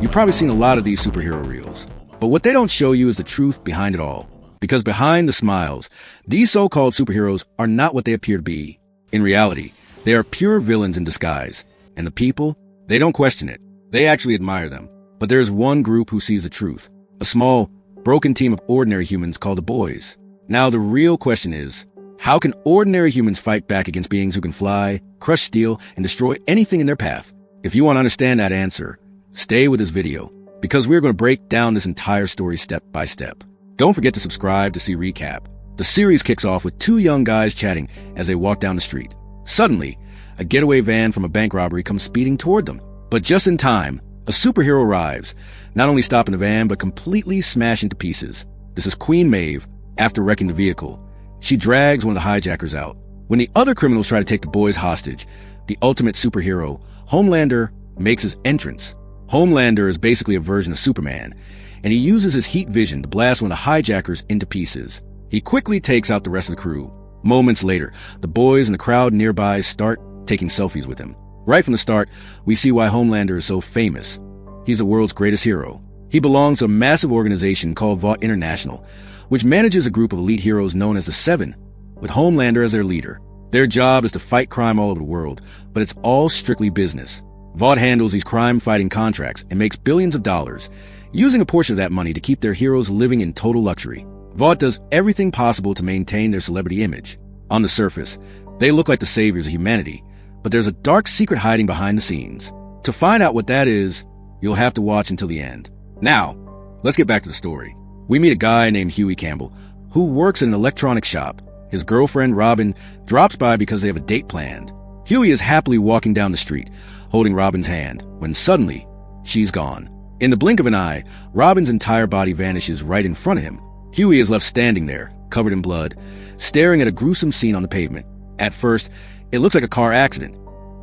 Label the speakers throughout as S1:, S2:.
S1: You've probably seen a lot of these superhero reels, but what they don't show you is the truth behind it all. Because behind the smiles, these so-called superheroes are not what they appear to be. In reality, they are pure villains in disguise, and the people, they don't question it. They actually admire them. But there's one group who sees the truth, a small, broken team of ordinary humans called the Boys. Now the real question is, how can ordinary humans fight back against beings who can fly, crush steel, and destroy anything in their path? If you want to understand that answer, stay with this video, because we're going to break down this entire story step by step. Don't forget to subscribe to see recap. The series kicks off with two young guys chatting as they walk down the street. Suddenly, a getaway van from a bank robbery comes speeding toward them. But just in time, a superhero arrives, not only stopping the van, but completely smashing to pieces. This is Queen Maeve. After wrecking the vehicle, she drags one of the hijackers out. When the other criminals try to take the boys hostage, the ultimate superhero, Homelander, makes his entrance. Homelander is basically a version of Superman, and he uses his heat vision to blast one of the hijackers into pieces. He quickly takes out the rest of the crew. Moments later, the boys and the crowd nearby start taking selfies with him. Right from the start, we see why Homelander is so famous. He's the world's greatest hero. He belongs to a massive organization called Vought International, which manages a group of elite heroes known as the Seven, with Homelander as their leader. Their job is to fight crime all over the world, but it's all strictly business. Vought handles these crime-fighting contracts and makes billions of dollars, using a portion of that money to keep their heroes living in total luxury. Vought does everything possible to maintain their celebrity image. On the surface, they look like the saviors of humanity, but there's a dark secret hiding behind the scenes. To find out what that is, you'll have to watch until the end. Now, let's get back to the story. We meet a guy named Hughie Campbell, who works in an electronics shop. His girlfriend, Robin, drops by because they have a date planned. Hughie is happily walking down the street, holding Robin's hand, when suddenly, she's gone. In the blink of an eye, Robin's entire body vanishes right in front of him. Hughie is left standing there, covered in blood, staring at a gruesome scene on the pavement. At first, it looks like a car accident,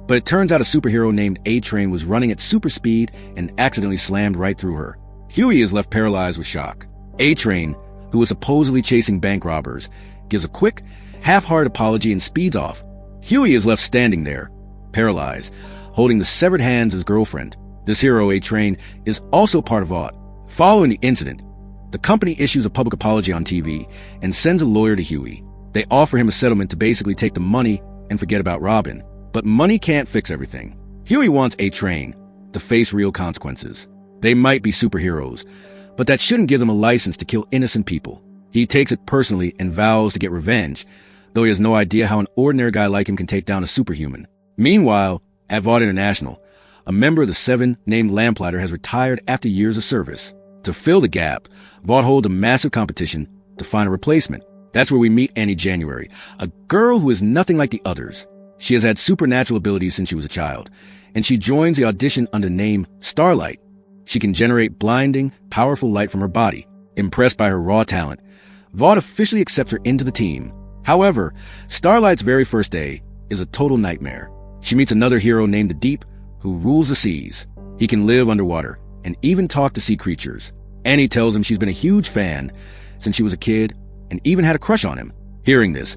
S1: but it turns out a superhero named A-Train was running at super speed and accidentally slammed right through her. Hughie is left paralyzed with shock. A-Train, who was supposedly chasing bank robbers, gives a quick, half-hearted apology and speeds off. Hughie is left standing there, paralyzed, holding the severed hands of his girlfriend. This hero, A-Train, is also part of Vought. Following the incident, the company issues a public apology on TV and sends a lawyer to Hughie. They offer him a settlement to basically take the money and forget about Robin. But money can't fix everything. Hughie wants A-Train to face real consequences. They might be superheroes, but that shouldn't give them a license to kill innocent people. He takes it personally and vows to get revenge, though he has no idea how an ordinary guy like him can take down a superhuman. Meanwhile, at Vought International, a member of the Seven named Lamplighter has retired after years of service. To fill the gap, Vought holds a massive competition to find a replacement. That's where we meet Annie January, a girl who is nothing like the others. She has had supernatural abilities since she was a child, and she joins the audition under the name Starlight. She can generate blinding, powerful light from her body. Impressed by her raw talent, Vought officially accepts her into the team. However, Starlight's very first day is a total nightmare. She meets another hero named the Deep, who rules the seas. He can live underwater and even talk to sea creatures. Annie tells him she's been a huge fan since she was a kid and even had a crush on him. Hearing this,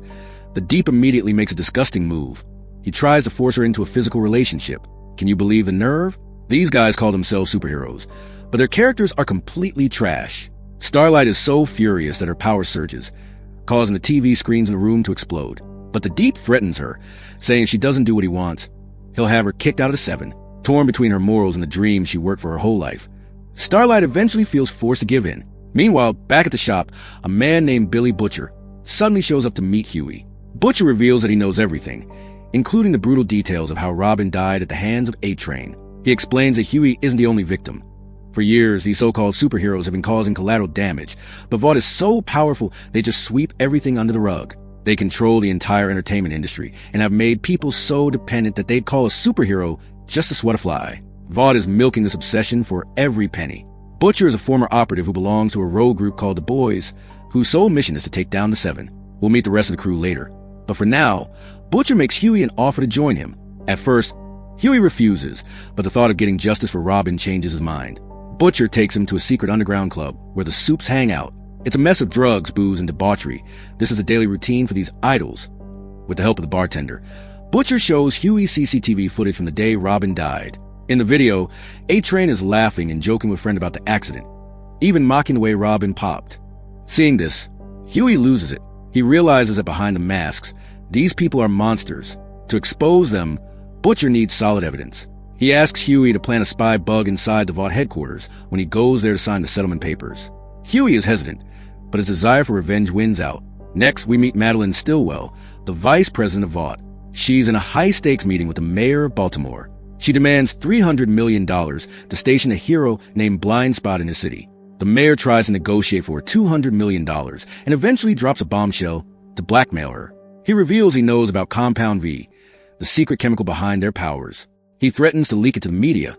S1: the Deep immediately makes a disgusting move. He tries to force her into a physical relationship. Can you believe the nerve? These guys call themselves superheroes, but their characters are completely trash. Starlight is so furious that her power surges, causing the TV screens in the room to explode. But the Deep threatens her, saying if she doesn't do what he wants, he'll have her kicked out of the Seven. Torn between her morals and the dream she worked for her whole life, Starlight eventually feels forced to give in. Meanwhile, back at the shop, a man named Billy Butcher suddenly shows up to meet Hughie. Butcher reveals that he knows everything, including the brutal details of how Robin died at the hands of A-Train. He explains that Hughie isn't the only victim. For years, these so-called superheroes have been causing collateral damage, but Vought is so powerful they just sweep everything under the rug. They control the entire entertainment industry and have made people so dependent that they'd call a superhero just to sweat a fly. Vought is milking this obsession for every penny. Butcher is a former operative who belongs to a rogue group called the Boys, whose sole mission is to take down the Seven. We'll meet the rest of the crew later. But for now, Butcher makes Hughie an offer to join him. At first, Hughie refuses, but the thought of getting justice for Robin changes his mind. Butcher takes him to a secret underground club where the Supes hang out. It's a mess of drugs, booze, and debauchery. This is a daily routine for these idols. With the help of the bartender, Butcher shows Hughie CCTV footage from the day Robin died. In the video, A-Train is laughing and joking with a friend about the accident, even mocking the way Robin popped. Seeing this, Hughie loses it. He realizes that behind the masks, these people are monsters. To expose them, Butcher needs solid evidence. He asks Hughie to plant a spy bug inside the Vought headquarters when he goes there to sign the settlement papers. Hughie is hesitant, but his desire for revenge wins out. Next, we meet Madeline Stillwell, the vice president of Vought. She's in a high-stakes meeting with the mayor of Baltimore. She demands $300 million to station a hero named Blind Spot in the city. The mayor tries to negotiate for $200 million and eventually drops a bombshell to blackmail her. He reveals he knows about Compound V, the secret chemical behind their powers. He threatens to leak it to the media,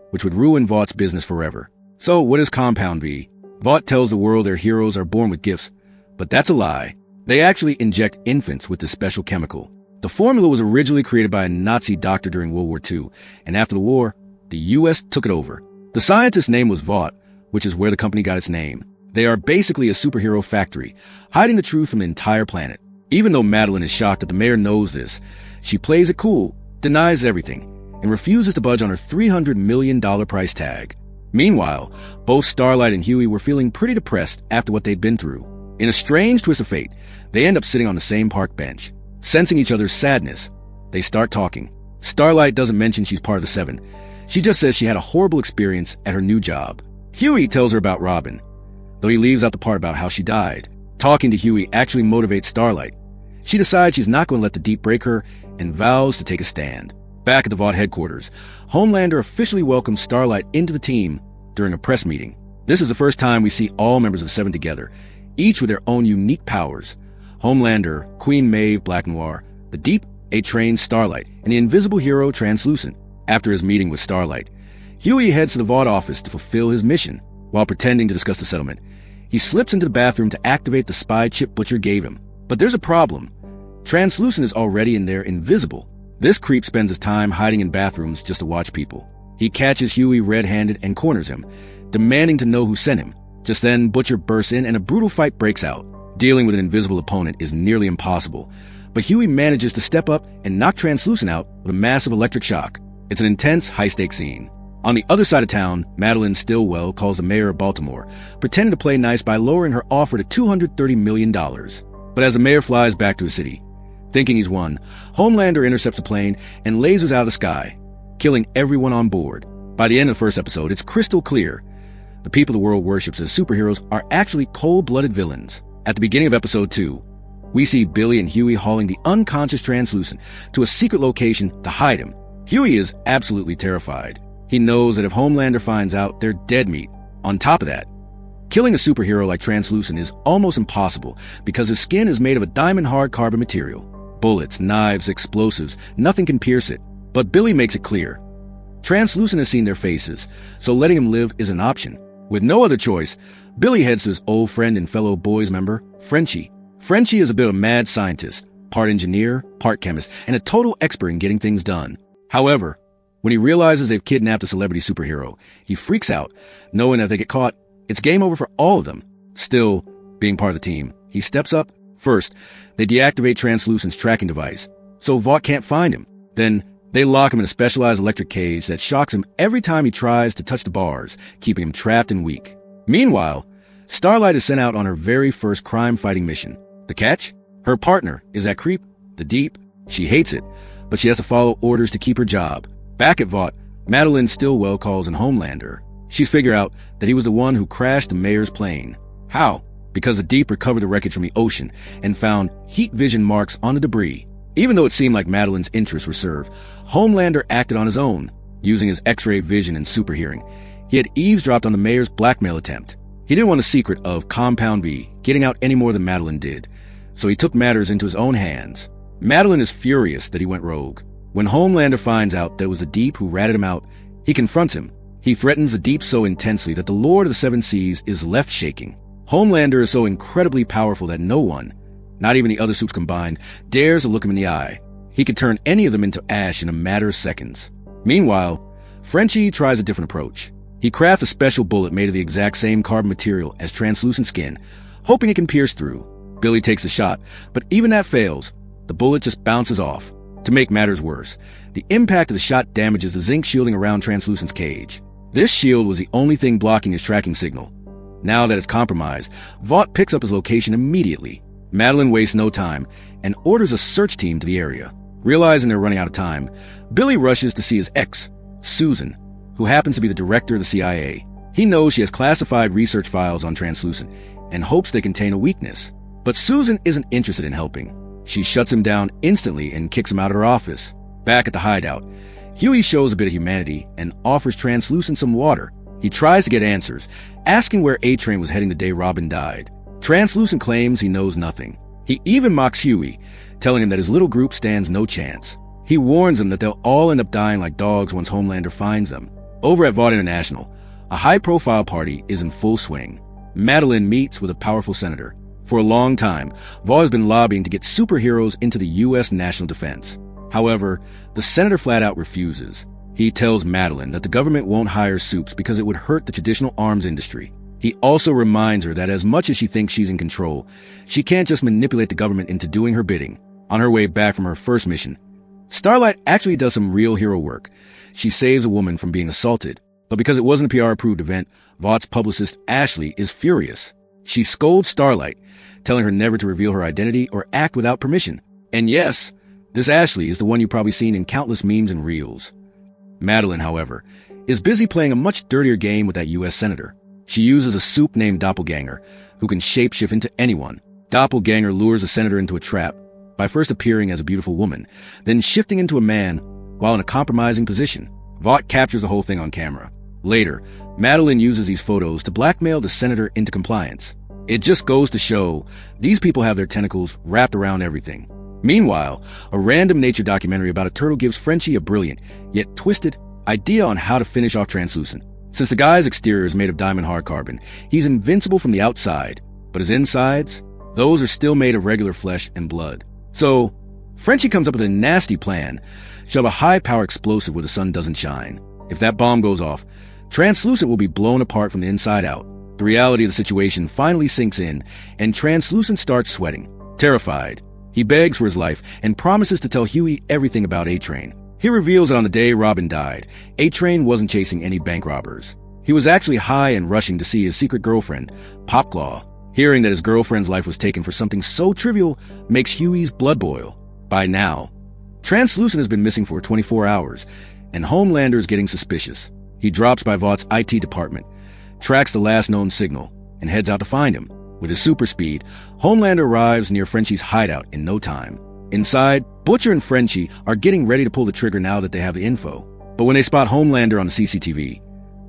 S1: which would ruin Vaught's business forever. So what is Compound V? Vought tells the world their heroes are born with gifts, but that's a lie. They actually inject infants with this special chemical. The formula was originally created by a Nazi doctor during World War II, and after the war, the U.S. took it over. The scientist's name was Vought, which is where the company got its name. They are basically a superhero factory, hiding the truth from the entire planet. Even though Madeline is shocked that the mayor knows this, she plays it cool, denies everything, and refuses to budge on her $300 million price tag. Meanwhile, both Starlight and Hughie were feeling pretty depressed after what they'd been through. In a strange twist of fate, they end up sitting on the same park bench. Sensing each other's sadness, they start talking. Starlight doesn't mention she's part of the Seven. She just says she had a horrible experience at her new job. Hughie tells her about Robin, though he leaves out the part about how she died. Talking to Hughie actually motivates Starlight. She decides she's not going to let the Deep break her and vows to take a stand. Back at the Vought headquarters, Homelander officially welcomes Starlight into the team during a press meeting. This is the first time we see all members of the Seven together, each with their own unique powers. Homelander, Queen Maeve, Black Noir, the Deep, A-Train, Starlight, and the invisible hero, Translucent. After his meeting with Starlight, Hughie heads to the Vought office to fulfill his mission. While pretending to discuss the settlement, he slips into the bathroom to activate the spy chip Butcher gave him. But there's a problem. Translucent is already in there invisible. This creep spends his time hiding in bathrooms just to watch people. He catches Hughie red-handed and corners him, demanding to know who sent him. Just then, Butcher bursts in and a brutal fight breaks out. Dealing with an invisible opponent is nearly impossible, but Hughie manages to step up and knock Translucent out with a massive electric shock. It's an intense, high-stakes scene. On the other side of town, Madeline Stillwell calls the mayor of Baltimore, pretending to play nice by lowering her offer to $230 million. But as the mayor flies back to his city, thinking he's won, Homelander intercepts the plane and lasers out of the sky, killing everyone on board. By the end of the first episode, it's crystal clear. The people the world worships as superheroes are actually cold-blooded villains. At the beginning of episode 2, we see Billy and Hughie hauling the unconscious Translucent to a secret location to hide him. Hughie is absolutely terrified. He knows that if Homelander finds out, they're dead meat. On top of that, killing a superhero like Translucent is almost impossible because his skin is made of a diamond-hard carbon material. Bullets, knives, explosives, nothing can pierce it. But Billy makes it clear. Translucent has seen their faces, so letting him live is an option. With no other choice, Billy heads to his old friend and fellow boys member, Frenchie. Frenchie is a bit of a mad scientist, part engineer, part chemist, and a total expert in getting things done. However, when he realizes they've kidnapped a celebrity superhero, he freaks out, knowing that if they get caught, it's game over for all of them. Still, being part of the team, he steps up. First, they deactivate Translucent's tracking device, so Vought can't find him. Then, they lock him in a specialized electric cage that shocks him every time he tries to touch the bars, keeping him trapped and weak. Meanwhile, Starlight is sent out on her very first crime-fighting mission. The catch? Her partner is that creep, the Deep. She hates it, but she has to follow orders to keep her job. Back at Vought, Madeline Stillwell calls in Homelander. She's figured out that he was the one who crashed the mayor's plane. How? Because the Deep recovered the wreckage from the ocean and found heat vision marks on the debris. Even though it seemed like Madeline's interests were served, Homelander acted on his own, using his X-ray vision and super hearing. He had eavesdropped on the mayor's blackmail attempt. He didn't want a secret of Compound V getting out any more than Madeline did, so he took matters into his own hands. Madeline is furious that he went rogue. When Homelander finds out that it was the Deep who ratted him out, he confronts him. He threatens the Deep so intensely that the Lord of the Seven Seas is left shaking. Homelander is so incredibly powerful that no one, not even the other supes combined, dares to look him in the eye. He could turn any of them into ash in a matter of seconds. Meanwhile, Frenchie tries a different approach. He crafts a special bullet made of the exact same carbon material as Translucent skin, hoping it can pierce through. Billy takes a shot, but even that fails. The bullet just bounces off. To make matters worse, the impact of the shot damages the zinc shielding around Translucent's cage. This shield was the only thing blocking his tracking signal. Now that it's compromised, Vought picks up his location immediately. Madeline wastes no time and orders a search team to the area. Realizing they're running out of time, Billy rushes to see his ex, Susan, who happens to be the director of the CIA. He knows she has classified research files on Translucent and hopes they contain a weakness. But Susan isn't interested in helping. She shuts him down instantly and kicks him out of her office. Back at the hideout, Hughie shows a bit of humanity and offers Translucent some water. He tries to get answers, asking where A-Train was heading the day Robin died. Translucent claims he knows nothing. He even mocks Hughie, telling him that his little group stands no chance. He warns them that they'll all end up dying like dogs once Homelander finds them. Over at Vought International, a high-profile party is in full swing. Madeline meets with a powerful senator. For a long time, Vought has been lobbying to get superheroes into the U.S. national defense. However, the senator flat-out refuses. He tells Madeline that the government won't hire supes because it would hurt the traditional arms industry. He also reminds her that as much as she thinks she's in control, she can't just manipulate the government into doing her bidding. On her way back from her first mission, Starlight actually does some real hero work. She saves a woman from being assaulted. But because it wasn't a PR-approved event, Vaught's publicist, Ashley, is furious. She scolds Starlight, telling her never to reveal her identity or act without permission. And yes, this Ashley is the one you've probably seen in countless memes and reels. Madeline, however, is busy playing a much dirtier game with that U.S. senator. She uses a supe named Doppelganger, who can shapeshift into anyone. Doppelganger lures the senator into a trap by first appearing as a beautiful woman, then shifting into a man while in a compromising position. Vought captures the whole thing on camera. Later, Madeline uses these photos to blackmail the senator into compliance. It just goes to show these people have their tentacles wrapped around everything. Meanwhile, a random nature documentary about a turtle gives Frenchie a brilliant, yet twisted, idea on how to finish off Translucent. Since the guy's exterior is made of diamond hard carbon, he's invincible from the outside, but his insides, those are still made of regular flesh and blood. So, Frenchie comes up with a nasty plan: shove a high-power explosive where the sun doesn't shine. If that bomb goes off, Translucent will be blown apart from the inside out. The reality of the situation finally sinks in, and Translucent starts sweating. Terrified, he begs for his life and promises to tell Hughie everything about A-Train. He reveals that on the day Robin died, A-Train wasn't chasing any bank robbers. He was actually high and rushing to see his secret girlfriend, Popclaw. Hearing that his girlfriend's life was taken for something so trivial makes Hughie's blood boil. By now, Translucent has been missing for 24 hours, and Homelander is getting suspicious. He drops by Vaught's IT department, tracks the last known signal, and heads out to find him. With his super speed, Homelander arrives near Frenchie's hideout in no time. Inside, Butcher and Frenchie are getting ready to pull the trigger now that they have the info. But when they spot Homelander on the CCTV,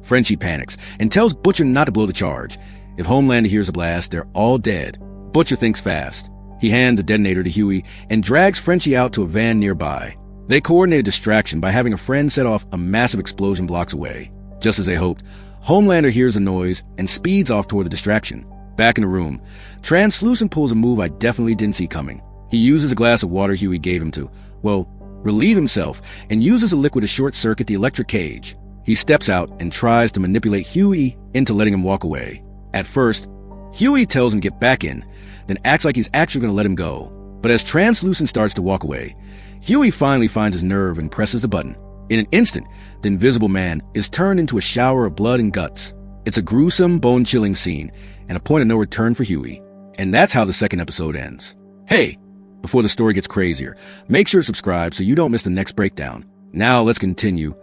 S1: Frenchie panics and tells Butcher not to blow the charge. If Homelander hears a blast, they're all dead. Butcher thinks fast. He hands the detonator to Hughie and drags Frenchie out to a van nearby. They coordinate a distraction by having a friend set off a massive explosion blocks away. Just as they hoped, Homelander hears a noise and speeds off toward the distraction. Back in the room, Translucent pulls a move I definitely didn't see coming. He uses a glass of water Hughie gave him to, relieve himself, and uses a liquid to short-circuit the electric cage. He steps out and tries to manipulate Hughie into letting him walk away. At first, Hughie tells him to get back in, then acts like he's actually going to let him go. But as Translucent starts to walk away, Hughie finally finds his nerve and presses the button. In an instant, the Invisible Man is turned into a shower of blood and guts. It's a gruesome, bone-chilling scene, and a point of no return for Hughie. And that's how the second episode ends. Hey! Before the story gets crazier, make sure to subscribe so you don't miss the next breakdown. Now let's continue.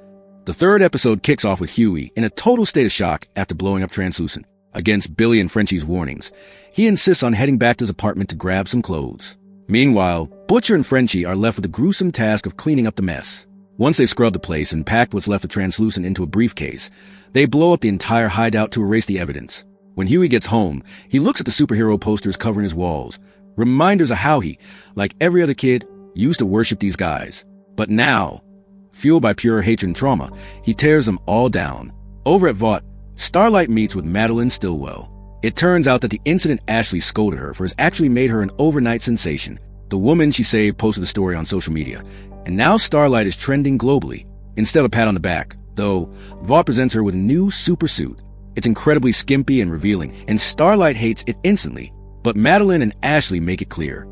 S1: The third episode kicks off with Hughie in a total state of shock after blowing up Translucent. Against Billy and Frenchie's warnings, he insists on heading back to his apartment to grab some clothes. Meanwhile, Butcher and Frenchie are left with the gruesome task of cleaning up the mess. Once they've scrubbed the place and packed what's left of Translucent into a briefcase, they blow up the entire hideout to erase the evidence. When Hughie gets home, he looks at the superhero posters covering his walls. Reminders of how he, like every other kid, used to worship these guys. But now, fueled by pure hatred and trauma, he tears them all down. Over at Vought, Starlight meets with Madeline Stillwell. It turns out that the incident Ashley scolded her for has actually made her an overnight sensation. The woman she saved posted the story on social media, and now Starlight is trending globally. Instead of a pat on the back, though, Vought presents her with a new super suit. It's incredibly skimpy and revealing, and Starlight hates it instantly. But Madeline and Ashley make it clear.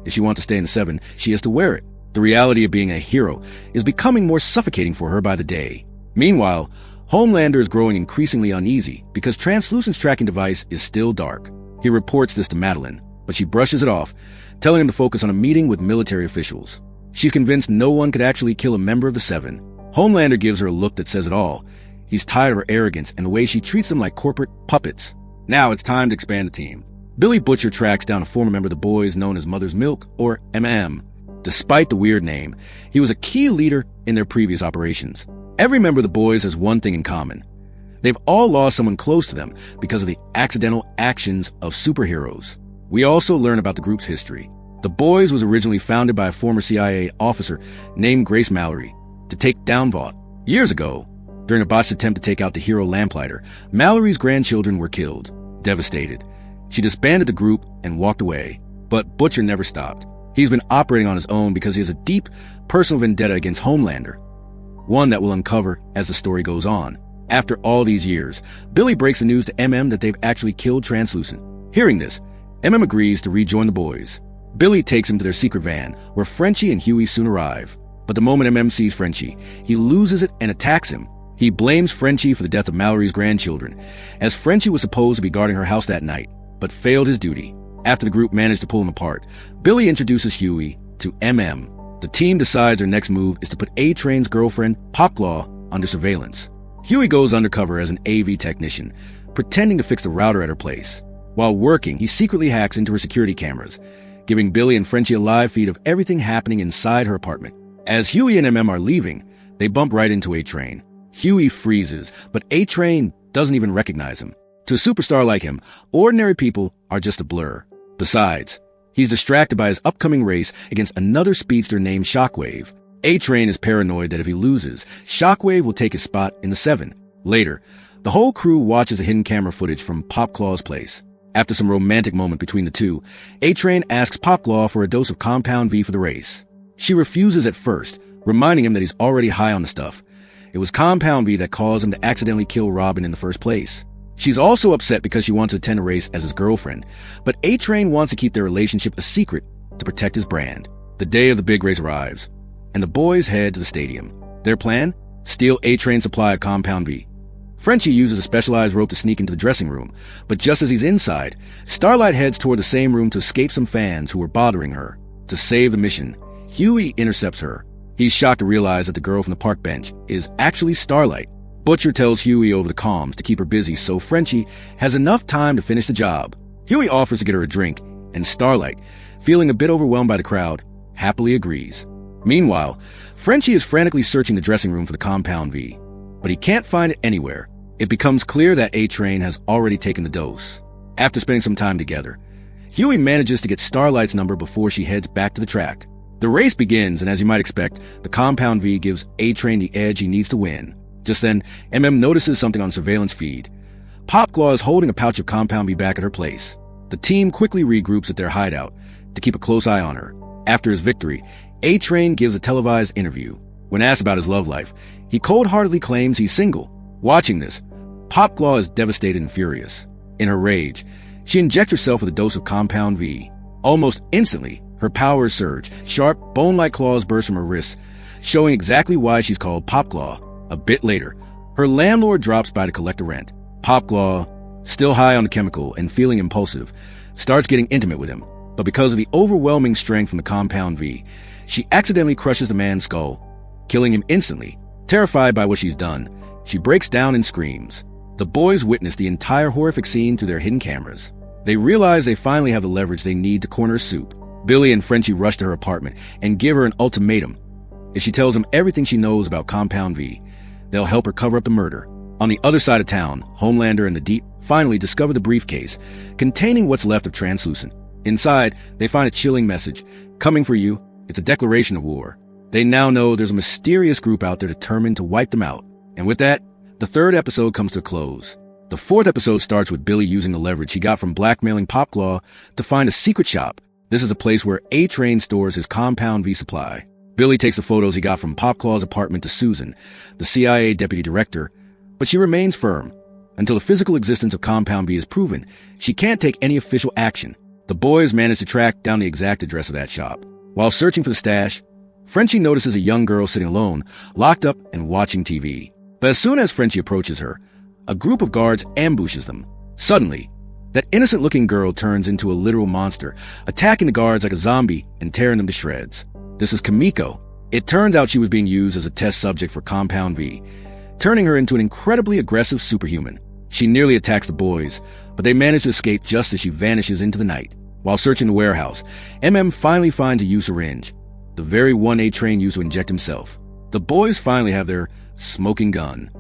S1: If she wants to stay in the Seven, she has to wear it. The reality of being a hero is becoming more suffocating for her by the day. Meanwhile, Homelander is growing increasingly uneasy because Translucent's tracking device is still dark. He reports this to Madeline, but she brushes it off, telling him to focus on a meeting with military officials. She's convinced no one could actually kill a member of the Seven. Homelander gives her a look that says it all. He's tired of her arrogance and the way she treats them like corporate puppets. Now it's time to expand the team. Billy Butcher tracks down a former member of the boys known as Mother's Milk, or MM. Despite the weird name, he was a key leader in their previous operations. Every member of the boys has one thing in common. They've all lost someone close to them because of the accidental actions of superheroes. We also learn about the group's history. The boys was originally founded by a former CIA officer named Grace Mallory to take down Vought. Years ago, during a botched attempt to take out the hero Lamplighter, Mallory's grandchildren were killed. Devastated, she disbanded the group and walked away. But Butcher never stopped. He's been operating on his own because he has a deep personal vendetta against Homelander, one that will uncover as the story goes on. After all these years, Billy breaks the news to MM that they've actually killed Translucent. Hearing this, MM agrees to rejoin the boys. Billy takes him to their secret van, where Frenchie and Hughie soon arrive. But the moment MM sees Frenchie, he loses it and attacks him. He blames Frenchie for the death of Mallory's grandchildren, as Frenchie was supposed to be guarding her house that night, but failed his duty. After the group managed to pull him apart, Billy introduces Hughie to MM. The team decides their next move is to put A-Train's girlfriend, Popclaw, under surveillance. Hughie goes undercover as an AV technician, pretending to fix the router at her place. While working, he secretly hacks into her security cameras, giving Billy and Frenchie a live feed of everything happening inside her apartment. As Hughie and MM are leaving, they bump right into A-Train. Hughie freezes, but A-Train doesn't even recognize him. To a superstar like him, ordinary people are just a blur. Besides, he's distracted by his upcoming race against another speedster named Shockwave. A-Train is paranoid that if he loses, Shockwave will take his spot in the Seven. Later, the whole crew watches the hidden camera footage from Popclaw's place. After some romantic moment between the two, A-Train asks Popclaw for a dose of Compound V for the race. She refuses at first, reminding him that he's already high on the stuff. It was Compound V that caused him to accidentally kill Robin in the first place. She's also upset because she wants to attend a race as his girlfriend, but A-Train wants to keep their relationship a secret to protect his brand. The day of the big race arrives, and the boys head to the stadium. Their plan? Steal A-Train's supply of Compound V. Frenchie uses a specialized rope to sneak into the dressing room, but just as he's inside, Starlight heads toward the same room to escape some fans who were bothering her. To save the mission, Hughie intercepts her. He's shocked to realize that the girl from the park bench is actually Starlight. Butcher tells Hughie over the comms to keep her busy so Frenchie has enough time to finish the job. Hughie offers to get her a drink, and Starlight, feeling a bit overwhelmed by the crowd, happily agrees. Meanwhile, Frenchie is frantically searching the dressing room for the Compound V, but he can't find it anywhere. It becomes clear that A-Train has already taken the dose. After spending some time together, Hughie manages to get Starlight's number before she heads back to the track. The race begins, and as you might expect, the Compound V gives A-Train the edge he needs to win. Just then, MM notices something on surveillance feed. Popclaw is holding a pouch of Compound V back at her place. The team quickly regroups at their hideout to keep a close eye on her. After his victory, A-Train gives a televised interview. When asked about his love life, he cold-heartedly claims he's single. Watching this, Popclaw is devastated and furious. In her rage, she injects herself with a dose of Compound V. Almost instantly, her powers surge. Sharp, bone-like claws burst from her wrists, showing exactly why she's called Popclaw. A bit later, her landlord drops by to collect the rent. Popclaw, still high on the chemical and feeling impulsive, starts getting intimate with him. But because of the overwhelming strength from the Compound V, she accidentally crushes the man's skull, killing him instantly. Terrified by what she's done, she breaks down and screams. The boys witness the entire horrific scene through their hidden cameras. They realize they finally have the leverage they need to corner Soup. Billy and Frenchie rush to her apartment and give her an ultimatum. If she tells them everything she knows about Compound V, they'll help her cover up the murder. On the other side of town, Homelander and the Deep finally discover the briefcase containing what's left of Translucent. Inside, they find a chilling message. Coming for you. It's a declaration of war. They now know there's a mysterious group out there determined to wipe them out. And with that, the third episode comes to a close. The fourth episode starts with Billy using the leverage he got from blackmailing Popclaw to find a secret shop. This is a place where A-Train stores his Compound V supply. Billy takes the photos he got from Popclaw's apartment to Susan, the CIA deputy director, but she remains firm. Until the physical existence of Compound V is proven, she can't take any official action. The boys manage to track down the exact address of that shop. While searching for the stash, Frenchie notices a young girl sitting alone, locked up and watching TV. But as soon as Frenchie approaches her, a group of guards ambushes them. Suddenly, that innocent-looking girl turns into a literal monster, attacking the guards like a zombie and tearing them to shreds. This is Kimiko. It turns out she was being used as a test subject for Compound V, turning her into an incredibly aggressive superhuman. She nearly attacks the boys, but they manage to escape just as she vanishes into the night. While searching the warehouse, MM finally finds a used syringe, the very one A-Train used to inject himself. The boys finally have their smoking gun.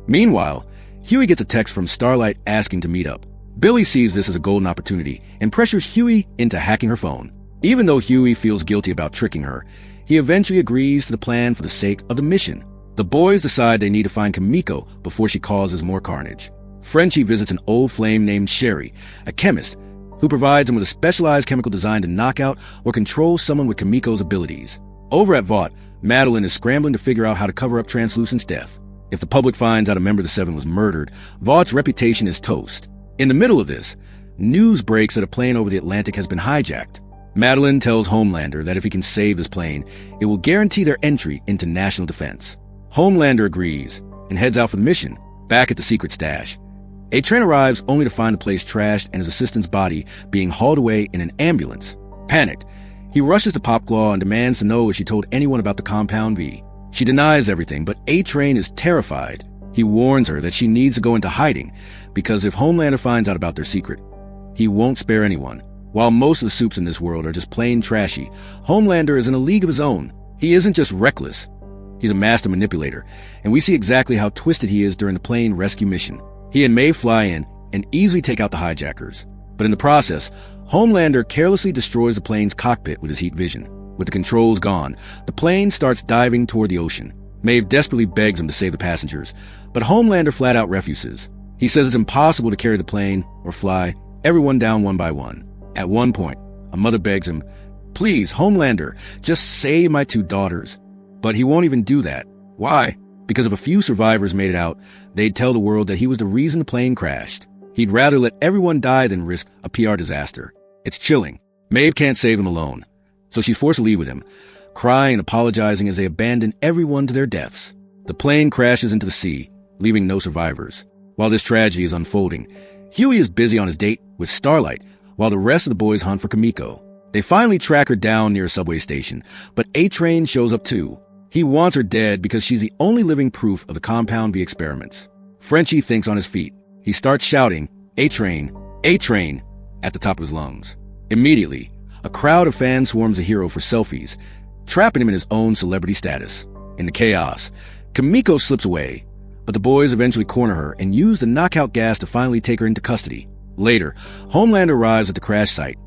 S1: Meanwhile, Hughie gets a text from Starlight asking to meet up. Billy sees this as a golden opportunity and pressures Hughie into hacking her phone. Even though Hughie feels guilty about tricking her, he eventually agrees to the plan for the sake of the mission. The boys decide they need to find Kimiko before she causes more carnage. Frenchie visits an old flame named Sherry, a chemist, who provides him with a specialized chemical designed to knock out or control someone with Kimiko's abilities. Over at Vought, Madeline is scrambling to figure out how to cover up Translucent's death. If the public finds out a member of the Seven was murdered, Vaught's reputation is toast. In the middle of this, news breaks that a plane over the Atlantic has been hijacked. Madeline tells Homelander that if he can save this plane, it will guarantee their entry into national defense. Homelander agrees and heads out for the mission. Back at the secret stash, A-Train arrives only to find the place trashed and his assistant's body being hauled away in an ambulance. Panicked, he rushes to Popclaw and demands to know if she told anyone about the Compound V. She denies everything, but A-Train is terrified. He warns her that she needs to go into hiding, because if Homelander finds out about their secret, he won't spare anyone. While most of the supes in this world are just plain trashy, Homelander is in a league of his own. He isn't just reckless. He's a master manipulator, and we see exactly how twisted he is during the plane rescue mission. He and Maeve fly in and easily take out the hijackers. But in the process, Homelander carelessly destroys the plane's cockpit with his heat vision. With the controls gone, the plane starts diving toward the ocean. Maeve desperately begs him to save the passengers, but Homelander flat out refuses. He says it's impossible to carry the plane or fly everyone down one by one. At one point, a mother begs him, "Please, Homelander, just save my 2 daughters." But he won't even do that. Why? Because if a few survivors made it out, they'd tell the world that he was the reason the plane crashed. He'd rather let everyone die than risk a PR disaster. It's chilling. Maeve can't save them alone, so she's forced to leave with him, crying and apologizing as they abandon everyone to their deaths. The plane crashes into the sea, leaving no survivors. While this tragedy is unfolding, Hughie is busy on his date with Starlight, while the rest of the boys hunt for Kimiko. They finally track her down near a subway station, but A-Train shows up too. He wants her dead because she's the only living proof of the Compound V experiments. Frenchie thinks on his feet. He starts shouting, "A-Train, A-Train," at the top of his lungs. Immediately, a crowd of fans swarms the hero for selfies, trapping him in his own celebrity status. In the chaos, Kimiko slips away, but the boys eventually corner her and use the knockout gas to finally take her into custody. Later, Homelander arrives at the crash site,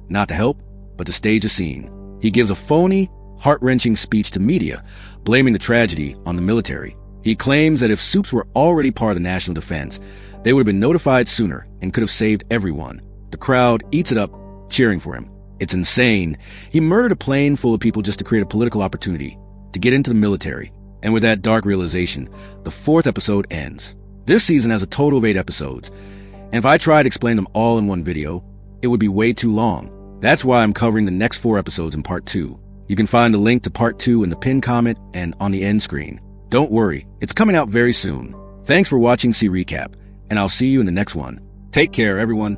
S1: not to help, but to stage a scene. He gives a phony, heart-wrenching speech to media, blaming the tragedy on the military. He claims that if supes were already part of the national defense, they would have been notified sooner and could have saved everyone. The crowd eats it up, cheering for him. It's insane. He murdered a plane full of people just to create a political opportunity, to get into the military. And with that dark realization, the 4th episode ends. This season has a total of 8 episodes, and if I tried to explain them all in one video, it would be way too long. That's why I'm covering the next 4 episodes in part 2. You can find the link to part 2 in the pinned comment and on the end screen. Don't worry, it's coming out very soon. Thanks for watching C Recap, and I'll see you in the next one. Take care, everyone.